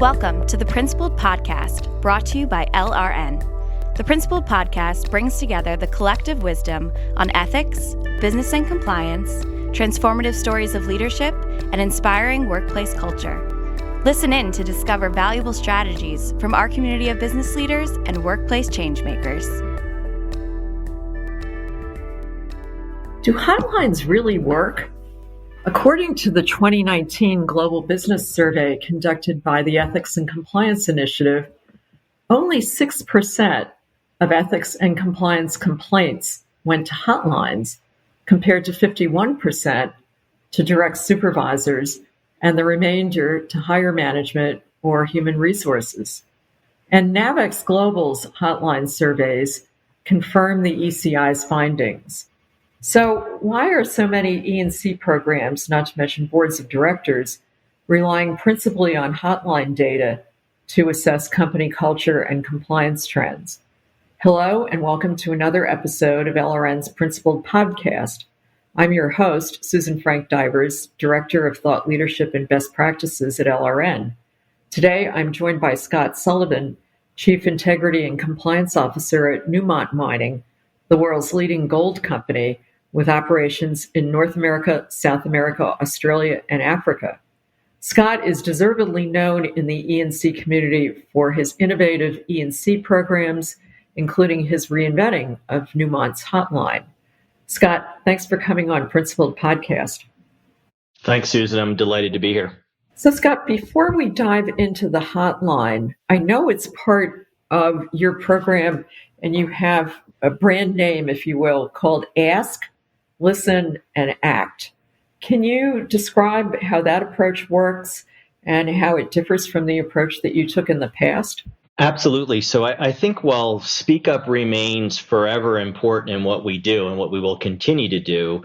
Welcome to the Principled Podcast, brought to you by LRN. The Principled Podcast brings together the collective wisdom on ethics, business and compliance, transformative stories of leadership, and inspiring workplace culture. Listen in to discover valuable strategies from our community of business leaders and workplace changemakers. Do hotlines really work? According to the 2019 Global Business Survey conducted by the Ethics and Compliance Initiative, only 6% of ethics and compliance complaints went to hotlines, compared to 51% to direct supervisors and the remainder to higher management or human resources. And Navex Global's hotline surveys confirm the ECI's findings. So why are so many E&C programs, not to mention boards of directors, relying principally on hotline data to assess company culture and compliance trends? Hello, and welcome to another episode of LRN's Principled Podcast. I'm your host, Susan Frank-Divers, Director of Thought Leadership and Best Practices at LRN. Today, I'm joined by Scott Sullivan, Chief Integrity and Compliance Officer at Newmont Mining, the world's leading gold company, with operations in North America, South America, Australia, and Africa. Scott is deservedly known in the E&C community for his innovative E&C programs, including his reinventing of Newmont's Hotline. Scott, thanks for coming on Principled Podcast. Thanks, Susan. I'm delighted to be here. So, Scott, before we dive into the Hotline, I know it's part of your program, and you have a brand name, if you will, called Ask, Listen, and Act. Can you describe how that approach works and how it differs from the approach that you took in the past? Absolutely. So I think while Speak Up remains forever important in what we do and what we will continue to do,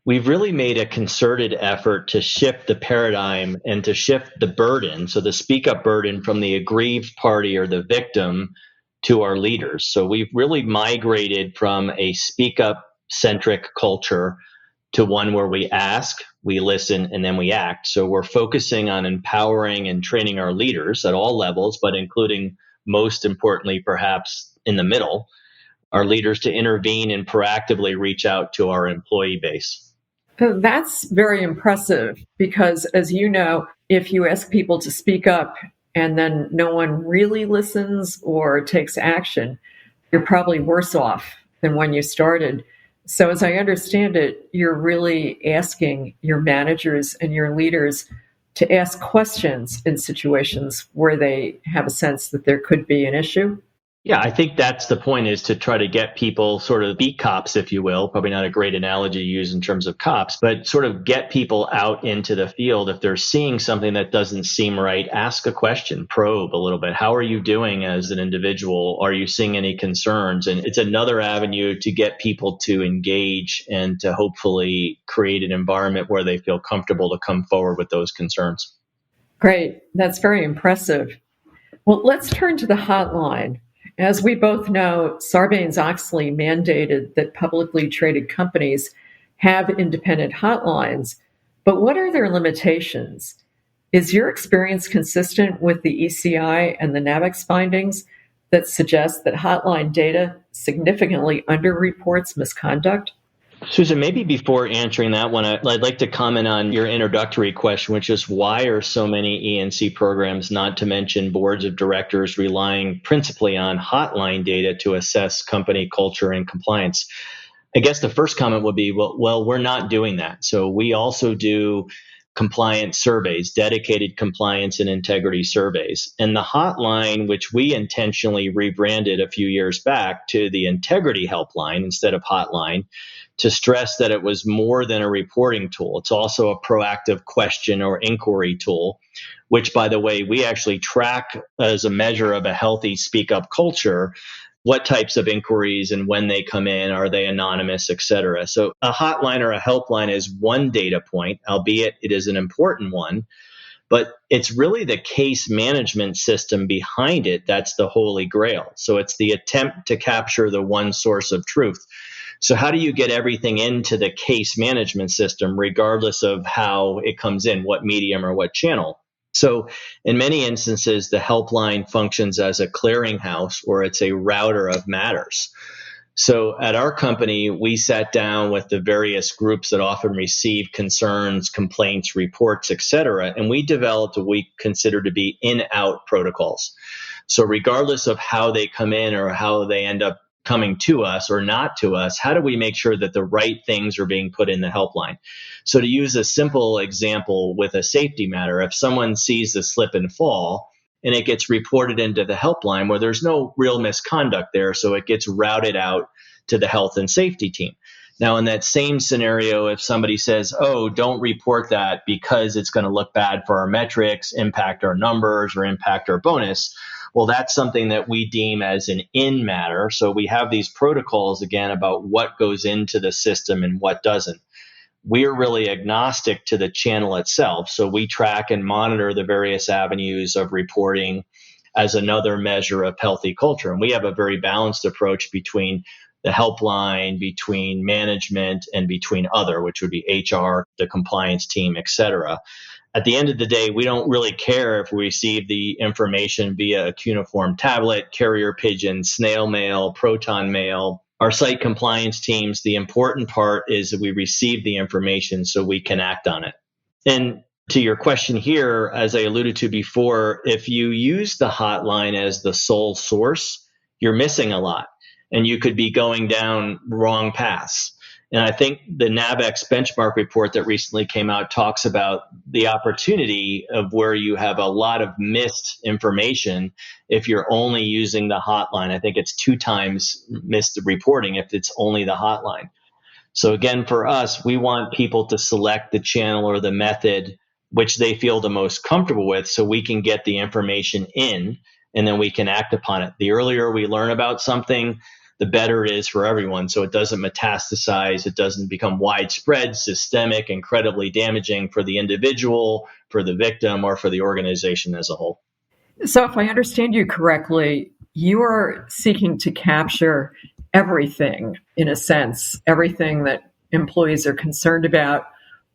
we've really made a concerted effort to shift the paradigm and to shift the burden, so the Speak Up burden, from the aggrieved party or the victim to our leaders. So we've really migrated from a Speak Up centric culture to one where we ask, we listen, and then we act. So we're focusing on empowering and training our leaders at all levels, but including, most importantly, perhaps in the middle, our leaders to intervene and proactively reach out to our employee base. That's very impressive because, as you know, if you ask people to speak up and then no one really listens or takes action, you're probably worse off than when you started. So as I understand it, you're really asking your managers and your leaders to ask questions in situations where they have a sense that there could be an issue. Yeah, I think that's the point, is to try to get people sort of be cops, if you will. Probably not a great analogy to use in terms of cops, but sort of get people out into the field. If they're seeing something that doesn't seem right, ask a question, probe a little bit. How are you doing as an individual? Are you seeing any concerns? And it's another avenue to get people to engage and to hopefully create an environment where they feel comfortable to come forward with those concerns. Great. That's very impressive. Well, let's turn to the hotline. As we both know, Sarbanes-Oxley mandated that publicly traded companies have independent hotlines, but what are their limitations? Is your experience consistent with the ECI and the Navex findings that suggest that hotline data significantly underreports misconduct? Susan, maybe before answering that one, I'd like to comment on your introductory question, which is why are so many E&C programs, not to mention boards of directors, relying principally on hotline data to assess company culture and compliance? I guess the first comment would be, well, we're not doing that. So we also do compliance surveys, dedicated compliance and integrity surveys. And the hotline, which we intentionally rebranded a few years back to the Integrity Helpline instead of Hotline, to stress that it was more than a reporting tool. It's also a proactive question or inquiry tool, which, by the way, we actually track as a measure of a healthy speak up culture. What types of inquiries and when they come in, are they anonymous, et cetera. So a hotline or a helpline is one data point, albeit it is an important one, but it's really the case management system behind it that's the holy grail. So it's the attempt to capture the one source of truth. So how do you get everything into the case management system, regardless of how it comes in, what medium or what channel? So in many instances, the helpline functions as a clearinghouse or it's a router of matters. So at our company, we sat down with the various groups that often receive concerns, complaints, reports, et cetera, and we developed what we consider to be in-out protocols. So regardless of how they come in or how they end up coming to us or not to us, how do we make sure that the right things are being put in the helpline? So to use a simple example with a safety matter, if someone sees a slip and fall and it gets reported into the helpline where there's no real misconduct there, so it gets routed out to the health and safety team. Now, in that same scenario, if somebody says, oh, don't report that because it's going to look bad for our metrics, impact our numbers, or impact our bonus, well, that's something that we deem as an in matter. So we have these protocols, again, about what goes into the system and what doesn't. We're really agnostic to the channel itself. So we track and monitor the various avenues of reporting as another measure of healthy culture. And we have a very balanced approach between the helpline, between management, and between other, which would be HR, the compliance team, et cetera. At the end of the day, we don't really care if we receive the information via a cuneiform tablet, carrier pigeon, snail mail, proton mail. Our site compliance teams, the important part is that we receive the information so we can act on it. And to your question here, as I alluded to before, if you use the hotline as the sole source, you're missing a lot and you could be going down wrong paths. And I think the NAVEX benchmark report that recently came out talks about the opportunity of where you have a lot of missed information if you're only using the hotline. I think it's 2 times missed reporting if it's only the hotline. So again, for us, we want people to select the channel or the method which they feel the most comfortable with so we can get the information in and then we can act upon it. The earlier we learn about something, the better it is for everyone. So it doesn't metastasize, it doesn't become widespread, systemic, incredibly damaging for the individual, for the victim, or for the organization as a whole. So if I understand you correctly, you are seeking to capture everything, in a sense, everything that employees are concerned about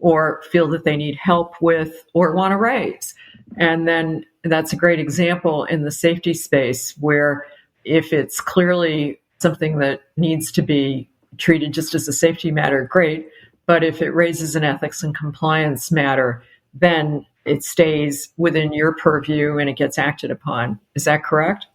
or feel that they need help with or want to raise. And then that's a great example in the safety space where if it's clearly something that needs to be treated just as a safety matter, great. But if it raises an ethics and compliance matter, then it stays within your purview and it gets acted upon. Is that correct?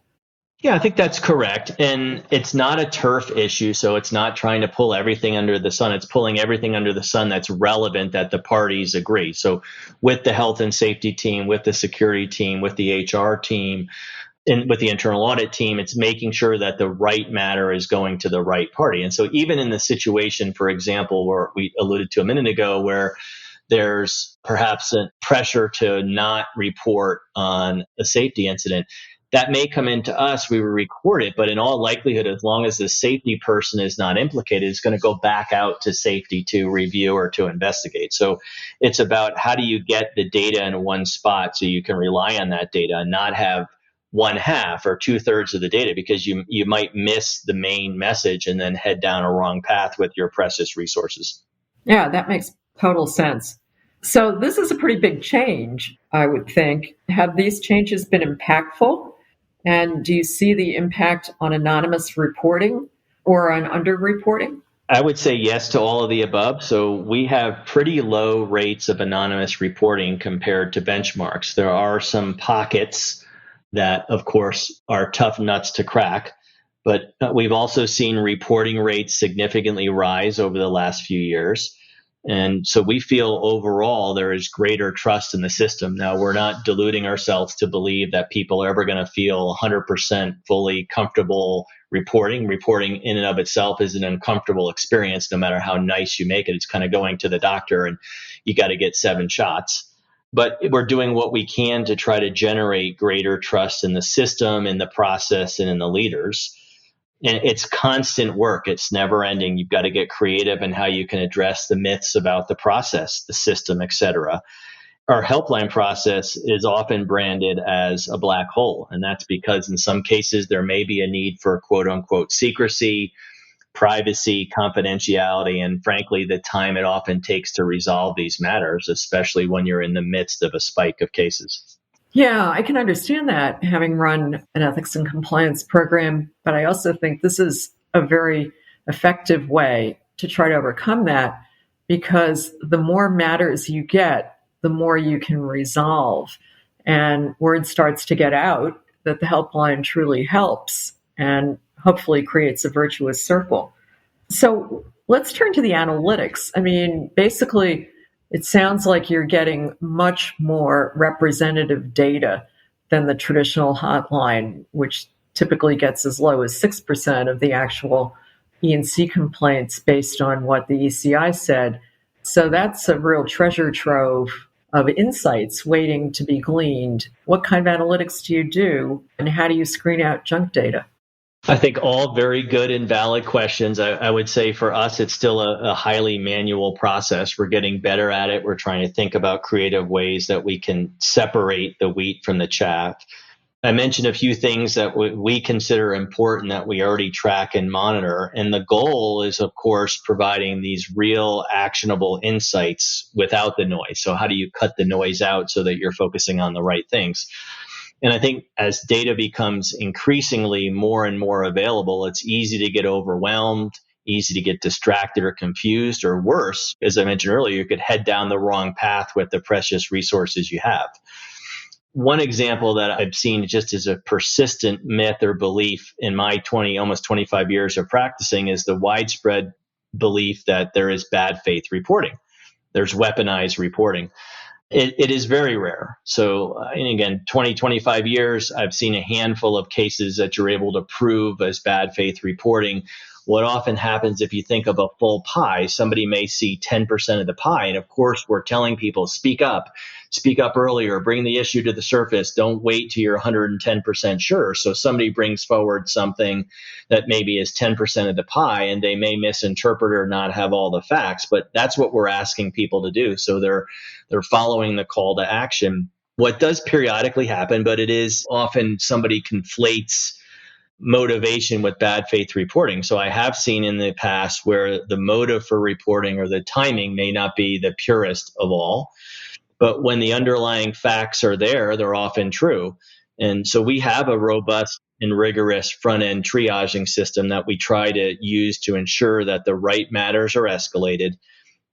Yeah, I think that's correct. And it's not a turf issue. So it's not trying to pull everything under the sun. It's pulling everything under the sun that's relevant that the parties agree. So with the health and safety team, with the security team, with the HR team, and with the internal audit team, it's making sure that the right matter is going to the right party. And so even in the situation, for example, where we alluded to a minute ago, where there's perhaps a pressure to not report on a safety incident, that may come into us, we will record it, but in all likelihood, as long as the safety person is not implicated, it's going to go back out to safety to review or to investigate. So it's about how do you get the data in one spot so you can rely on that data and not have 1/2 or 2/3 of the data, because you might miss the main message and then head down a wrong path with your precious resources. Yeah, that makes total sense. So this is a pretty big change, I would think. Have these changes been impactful? And do you see the impact on anonymous reporting or on underreporting? I would say yes to all of the above. So we have pretty low rates of anonymous reporting compared to benchmarks. There are some pockets that, of course, are tough nuts to crack. But we've also seen reporting rates significantly rise over the last few years. And so we feel overall there is greater trust in the system. Now, we're not deluding ourselves to believe that people are ever going to feel 100% fully comfortable reporting. Reporting in and of itself is an uncomfortable experience, no matter how nice you make it. It's kind of going to the doctor and you got to get 7 shots. But we're doing what we can to try to generate greater trust in the system, in the process, and in the leaders. And it's constant work. It's never ending. You've got to get creative in how you can address the myths about the process, the system, et cetera. Our helpline process is often branded as a black hole. And that's because in some cases there may be a need for quote unquote secrecy, privacy, confidentiality, and frankly, the time it often takes to resolve these matters, especially when you're in the midst of a spike of cases. Yeah, I can understand that, having run an ethics and compliance program, but I also think this is a very effective way to try to overcome that, because the more matters you get, the more you can resolve. And word starts to get out that the helpline truly helps and hopefully creates a virtuous circle. So let's turn to the analytics. I mean, basically, it sounds like you're getting much more representative data than the traditional hotline, which typically gets as low as 6% of the actual E&C complaints based on what the ECI said. So that's a real treasure trove of insights waiting to be gleaned. What kind of analytics do you do, and how do you screen out junk data? I think all very good and valid questions. I would say for us, it's still a highly manual process. We're getting better at it. We're trying to think about creative ways that we can separate the wheat from the chaff. I mentioned a few things that we consider important that we already track and monitor. And the goal is, of course, providing these real actionable insights without the noise. So how do you cut the noise out so that you're focusing on the right things? And I think as data becomes increasingly more and more available, it's easy to get overwhelmed, easy to get distracted or confused, or worse, as I mentioned earlier, you could head down the wrong path with the precious resources you have. One example that I've seen just as a persistent myth or belief in my almost 25 years of practicing is the widespread belief that there is bad faith reporting. There's weaponized reporting. It is very rare. So, and again, 25 years, I've seen a handful of cases that you're able to prove as bad faith reporting. What often happens, if you think of a full pie, somebody may see 10% of the pie. And of course, we're telling people, speak up earlier, bring the issue to the surface. Don't wait till you're 110% sure. So somebody brings forward something that maybe is 10% of the pie, and they may misinterpret or not have all the facts, but that's what we're asking people to do. So they're following the call to action. What does periodically happen, but it is often somebody conflates motivation with bad faith reporting. So I have seen in the past where the motive for reporting or the timing may not be the purest of all, but when the underlying facts are there, they're often true. And so we have a robust and rigorous front-end triaging system that we try to use to ensure that the right matters are escalated,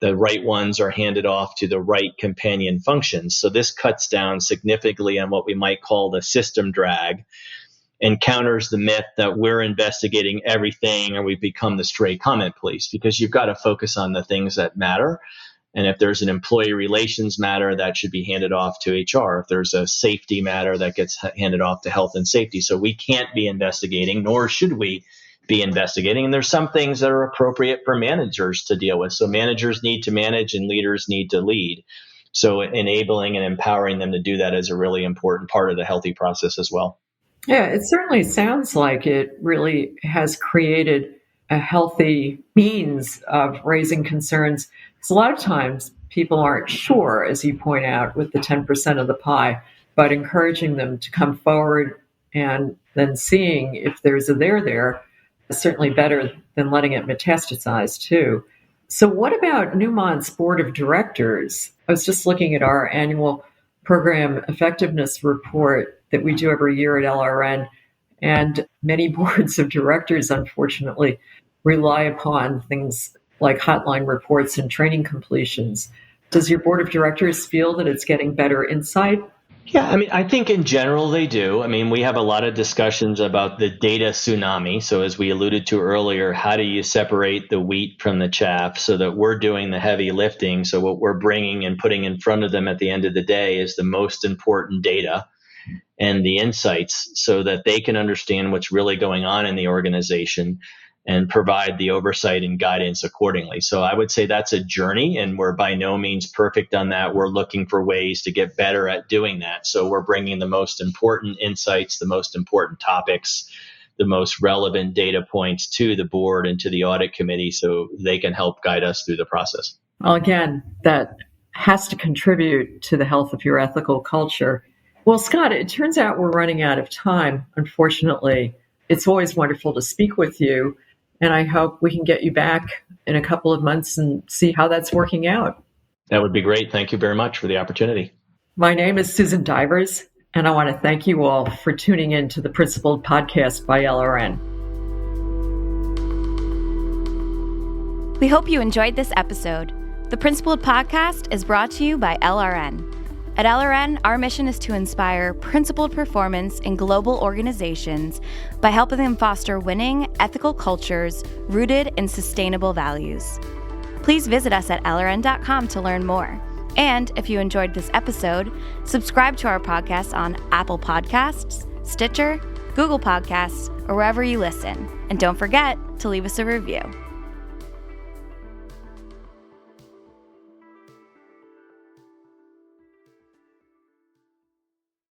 the right ones are handed off to the right companion functions. So this cuts down significantly on what we might call the system drag, and counters the myth that we're investigating everything or we've become the stray comment police, because you've got to focus on the things that matter. And if there's an employee relations matter, that should be handed off to HR. If there's a safety matter, that gets handed off to health and safety. So we can't be investigating, nor should we be investigating. And there's some things that are appropriate for managers to deal with. So managers need to manage and leaders need to lead. So enabling and empowering them to do that is a really important part of the healthy process as well. Yeah, it certainly sounds like it really has created a healthy means of raising concerns. Because a lot of times people aren't sure, as you point out, with the 10% of the pie, but encouraging them to come forward and then seeing if there's a there is certainly better than letting it metastasize too. So what about Newmont's board of directors? I was just looking at our annual program effectiveness report that we do every year at LRN, and many boards of directors, unfortunately, rely upon things like hotline reports and training completions. Does your board of directors feel that it's getting better insight? Yeah, I mean, I think in general they do. I mean, we have a lot of discussions about the data tsunami. So as we alluded to earlier, how do you separate the wheat from the chaff so that we're doing the heavy lifting? So what we're bringing and putting in front of them at the end of the day is the most important data and the insights so that they can understand what's really going on in the organization and provide the oversight and guidance accordingly. So I would say that's a journey, and we're by no means perfect on that. We're looking for ways to get better at doing that. So we're bringing the most important insights, the most important topics, the most relevant data points to the board and to the audit committee so they can help guide us through the process. Well, again, that has to contribute to the health of your ethical culture. Well, Scott, it turns out we're running out of time, unfortunately. It's always wonderful to speak with you. And I hope we can get you back in a couple of months and see how that's working out. That would be great. Thank you very much for the opportunity. My name is Susan Divers, and I want to thank you all for tuning in to the Principled Podcast by LRN. We hope you enjoyed this episode. The Principled Podcast is brought to you by LRN. At LRN, our mission is to inspire principled performance in global organizations by helping them foster winning, ethical cultures rooted in sustainable values. Please visit us at lrn.com to learn more. And if you enjoyed this episode, subscribe to our podcast on Apple Podcasts, Stitcher, Google Podcasts, or wherever you listen. And don't forget to leave us a review.